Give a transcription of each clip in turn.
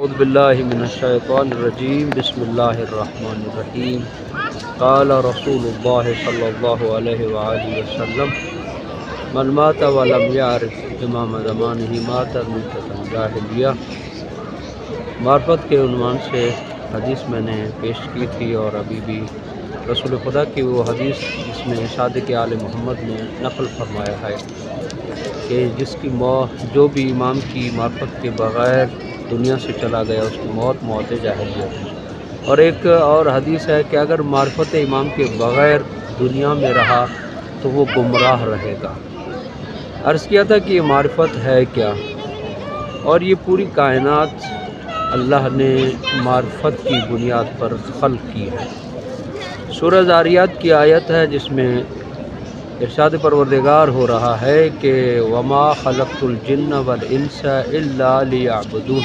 اعوذ باللہ من الشیطان الرجیم بسم اللہ الرحمن الرحیم قال رسول اللہ صلی اللہ علیہ وآلہ وسلم من مات ولم یعرف امام زمانہ مات میتۃ جاہلیہ۔ معرفت کے عنوان سے حدیث میں نے پیش کی تھی، اور ابھی بھی رسول خدا کی وہ حدیث جس میں صادق آل محمد نے نقل فرمایا ہے کہ جس کی جو بھی امام کی معرفت کے بغیر دنیا سے چلا گیا اس کی موت جاہلیت ہے۔ اور ایک اور حدیث ہے کہ اگر معرفت امام کے بغیر دنیا میں رہا تو وہ گمراہ رہے گا۔ عرض کیا تھا کہ یہ معرفت ہے کیا، اور یہ پوری کائنات اللہ نے معرفت کی بنیاد پر خلق کی ہے۔ سورہ ذاریات کی آیت ہے جس میں ارشاد پروردگار ہو رہا ہے کہ وما خلقت الجن والانس الا لیعبدون،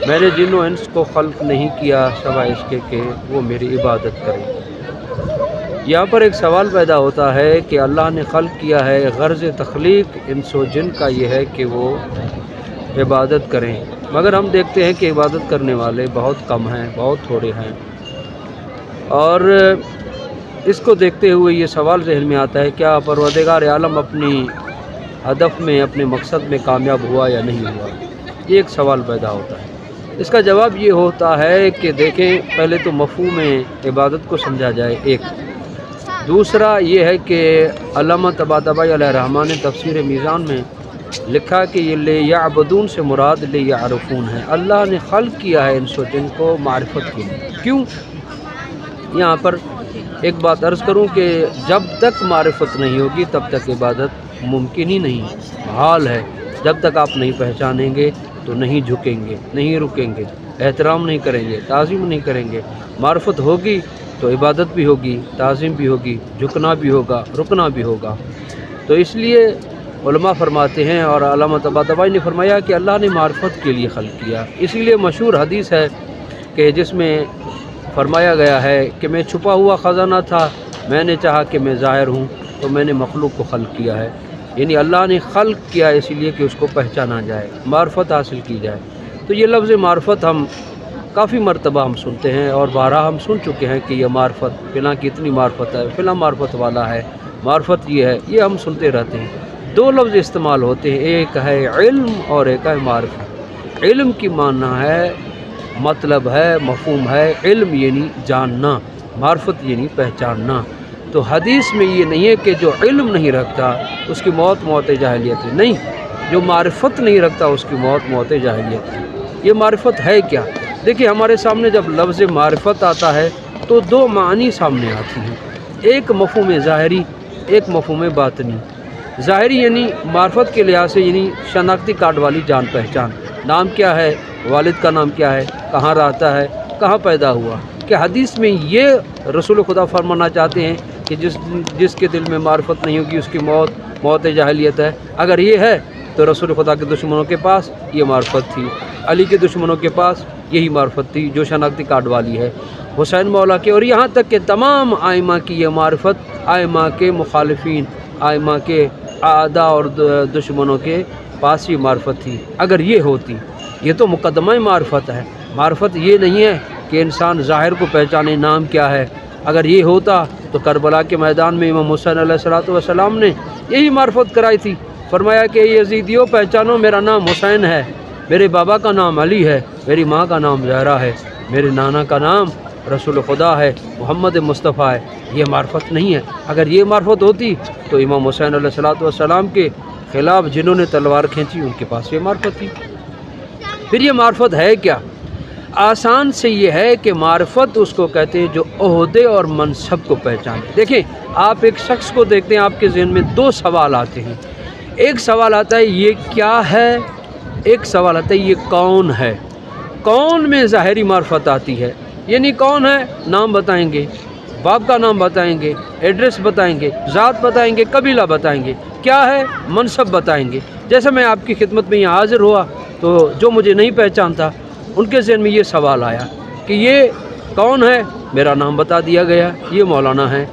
میں نے جن و انس کو خلق نہیں کیا سوائے اس کے کہ وہ میری عبادت کریں۔ یہاں پر ایک سوال پیدا ہوتا ہے کہ اللہ نے خلق کیا ہے، غرض تخلیق انس و جن کا یہ ہے کہ وہ عبادت کریں، مگر ہم دیکھتے ہیں کہ عبادت کرنے والے بہت کم ہیں، بہت تھوڑے ہیں۔ اور اس کو دیکھتے ہوئے یہ سوال ذہن میں آتا ہے کیا پروردگار عالم اپنی ہدف میں، اپنے مقصد میں کامیاب ہوا یا نہیں ہوا؟ یہ ایک سوال پیدا ہوتا ہے۔ اس کا جواب یہ ہوتا ہے کہ دیکھیں، پہلے تو مفہوم عبادت کو سمجھا جائے ایک، دوسرا یہ ہے کہ علامہ طباطبائی علیہ الرحمٰن نے تفسیر میزان میں لکھا کہ یہ لیعبدون سے مراد لیعرفون ہے۔ اللہ نے خلق کیا ہے انس و جن کو معرفت کے لیے۔ کیوں؟ یہاں پر ایک بات عرض کروں کہ جب تک معرفت نہیں ہوگی تب تک عبادت ممکن ہی نہیں، حال ہے۔ جب تک آپ نہیں پہچانیں گے تو نہیں جھکیں گے، نہیں رکیں گے، احترام نہیں کریں گے، تعظیم نہیں کریں گے۔ معرفت ہوگی تو عبادت بھی ہوگی، تعظیم بھی ہوگی، جھکنا بھی ہوگا، رکنا بھی ہوگا۔ تو اس لیے علماء فرماتے ہیں، اور علامہ طباطبائی نے فرمایا کہ اللہ نے معرفت کے لیے خلق کیا۔ اسی لیے مشہور حدیث ہے کہ جس میں فرمایا گیا ہے کہ میں چھپا ہوا خزانہ تھا، میں نے چاہا کہ میں ظاہر ہوں تو میں نے مخلوق کو خلق کیا ہے۔ یعنی اللہ نے خلق کیا اسی لیے کہ اس کو پہچانا جائے، معرفت حاصل کی جائے۔ تو یہ لفظ معرفت ہم کافی مرتبہ ہم سنتے ہیں، اور بارہا ہم سن چکے ہیں کہ یہ معرفت فلاں کی اتنی معرفت ہے، فلاں معرفت والا ہے، معرفت یہ ہے، یہ ہم سنتے رہتے ہیں۔ دو لفظ استعمال ہوتے ہیں، ایک ہے علم اور ایک ہے معرفت۔ علم کی معنی ہے، مطلب ہے، مفہوم ہے، علم یعنی جاننا، معرفت یعنی پہچاننا۔ تو حدیث میں یہ نہیں ہے کہ جو علم نہیں رکھتا اس کی موت جاہلیت ہے، نہیں، جو معرفت نہیں رکھتا اس کی موت جاہلیت ہے۔ یہ معرفت ہے کیا؟ دیکھیں، ہمارے سامنے جب لفظ معرفت آتا ہے تو دو معنی سامنے آتی ہیں، ایک مفہوم ظاہری، ایک مفہوم باطنی۔ ظاہری یعنی معرفت کے لحاظ سے یعنی شناختی کارڈ والی جان پہچان، نام کیا ہے، والد کا نام کیا ہے، کہاں رہتا ہے، کہاں پیدا ہوا۔ کہ حدیث میں یہ رسول خدا فرمانا چاہتے ہیں کہ جس کے دل میں معرفت نہیں ہوگی اس کی موت جاہلیت ہے۔ اگر یہ ہے تو رسول خدا کے دشمنوں کے پاس یہ معرفت تھی، علی کے دشمنوں کے پاس یہی معرفت تھی جو شناختی کارڈ والی ہے، حسین مولا کے، اور یہاں تک کہ تمام ائمہ کی یہ معرفت ائمہ کے مخالفین، ائمہ کے اعداء اور دشمنوں کے پاس یہ معرفت تھی۔ اگر یہ ہوتی، یہ تو مقدمہ معرفت ہے۔ معرفت یہ نہیں ہے کہ انسان ظاہر کو پہچانے، نام کیا ہے۔ اگر یہ ہوتا تو کربلا کے میدان میں امام حسین علیہ السلام نے یہی معرفت کرائی تھی۔ فرمایا کہ یزیدیوں پہچانو، میرا نام حسین ہے، میرے بابا کا نام علی ہے، میری ماں کا نام زہرا ہے، میرے نانا کا نام رسول خدا ہے، محمد مصطفیٰ ہے۔ یہ معرفت نہیں ہے۔ اگر یہ معرفت ہوتی تو امام حسین علیہ السلام کے خلاف جنہوں نے تلوار کھینچی ان کے پاس یہ معرفت تھی۔ پھر یہ معرفت ہے کیا؟ آسان سے یہ ہے کہ معرفت اس کو کہتے ہیں جو عہدے اور منصب کو پہچانے۔ دیکھیں، آپ ایک شخص کو دیکھتے ہیں، آپ کے ذہن میں دو سوال آتے ہیں۔ ایک سوال آتا ہے یہ کیا ہے، ایک سوال آتا ہے یہ کون ہے۔ کون میں ظاہری معرفت آتی ہے، یعنی کون ہے، نام بتائیں گے، باپ کا نام بتائیں گے، ایڈریس بتائیں گے، ذات بتائیں گے، قبیلہ بتائیں گے، کیا ہے، منصب بتائیں گے۔ جیسے میں آپ کی خدمت میں یہاں حاضر ہوا تو جو مجھے نہیں پہچانتا ان کے ذہن میں یہ سوال آیا کہ یہ کون ہے، میرا نام بتا دیا گیا، یہ مولانا ہے،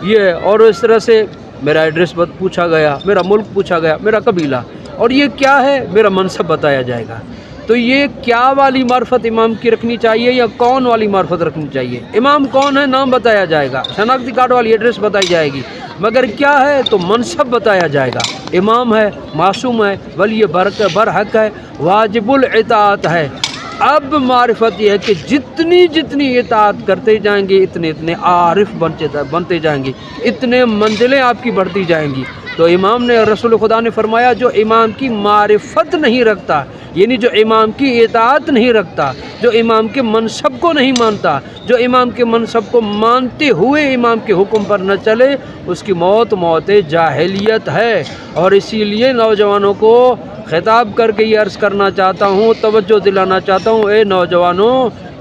یہ، اور اس طرح سے میرا ایڈریس پوچھا گیا، میرا ملک پوچھا گیا، میرا قبیلہ، اور یہ کیا ہے، میرا منصب بتایا جائے گا۔ تو یہ کیا والی معرفت امام کی رکھنی چاہیے یا کون والی معرفت رکھنی چاہیے؟ امام کون ہے نام بتایا جائے گا، شناختی کارڈ والی ایڈریس بتائی جائے گی، مگر کیا ہے تو منصب بتایا جائے گا۔ امام ہے، معصوم ہے، ولی برحق ہے، واجب الاطاعت ہے۔ اب معرفت یہ ہے کہ جتنی اطاعت کرتے جائیں گے اتنے عارف بنتے جائیں گے، اتنے منزلیں آپ کی بڑھتی جائیں گی۔ تو امام نے، رسول خدا نے فرمایا جو امام کی معرفت نہیں رکھتا، یعنی جو امام کی اطاعت نہیں رکھتا، جو امام کے منصب کو نہیں مانتا، جو امام کے منصب کو مانتے ہوئے امام کے حکم پر نہ چلے، اس کی موت جاہلیت ہے۔ اور اسی لیے نوجوانوں کو خطاب کر کے یہ عرض کرنا چاہتا ہوں، توجہ دلانا چاہتا ہوں، اے نوجوانوں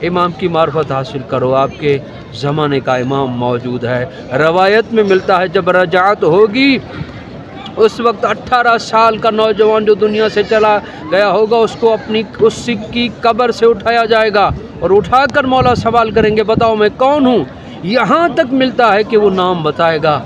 امام کی معرفت حاصل کرو، آپ کے زمانے کا امام موجود ہے۔ روایت میں ملتا ہے جب رجعت ہوگی اس وقت 18 سال کا نوجوان جو دنیا سے چلا گیا ہوگا اس کو اس کی قبر سے اٹھایا جائے گا، اور اٹھا کر مولا سوال کریں گے بتاؤ میں کون ہوں؟ یہاں تک ملتا ہے کہ وہ نام بتائے گا،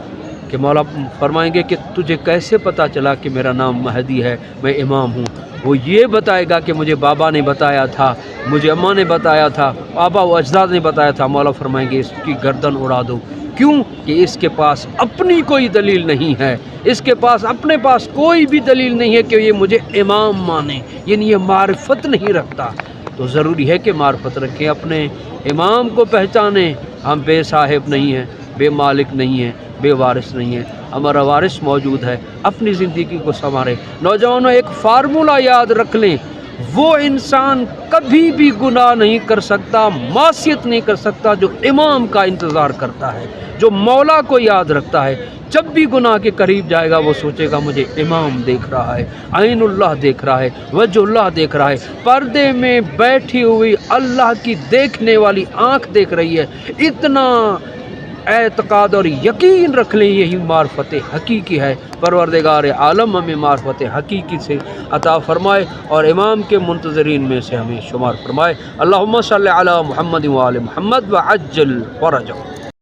کہ مولا فرمائیں گے کہ تجھے کیسے پتہ چلا کہ میرا نام مہدی ہے، میں امام ہوں؟ وہ یہ بتائے گا کہ مجھے بابا نے بتایا تھا، مجھے اماں نے بتایا تھا، آبا و اجداد نے بتایا تھا۔ مولا فرمائیں گے اس کی گردن اڑا دو، کیوں کہ اس کے پاس اپنی کوئی دلیل نہیں ہے، اس کے پاس اپنے پاس کوئی بھی دلیل نہیں ہے کہ یہ مجھے امام مانے، یعنی یہ معرفت نہیں رکھتا۔ تو ضروری ہے کہ معرفت رکھیں، اپنے امام کو پہچانیں۔ ہم بے صاحب نہیں ہیں، بے مالک نہیں ہیں، بے وارث نہیں ہیں، ہمارا وارث موجود ہے، اپنی زندگی کو سنواریں۔ نوجوانوں ایک فارمولہ یاد رکھ لیں، وہ انسان کبھی بھی گناہ نہیں کر سکتا، معصیت نہیں کر سکتا جو امام کا انتظار کرتا ہے، جو مولا کو یاد رکھتا ہے۔ جب بھی گناہ کے قریب جائے گا وہ سوچے گا مجھے امام دیکھ رہا ہے، عین اللہ دیکھ رہا ہے، وجہ اللہ دیکھ رہا ہے، پردے میں بیٹھی ہوئی اللہ کی دیکھنے والی آنکھ دیکھ رہی ہے۔ اتنا اعتقاد اور یقین رکھ لیں، یہی معرفت حقیقی ہے۔ پروردگار عالم ہمیں معرفت حقیقی سے عطا فرمائے اور امام کے منتظرین میں سے ہمیں شمار فرمائے۔ اللہم صلی علی محمد و آل محمد وعجل فرجہ۔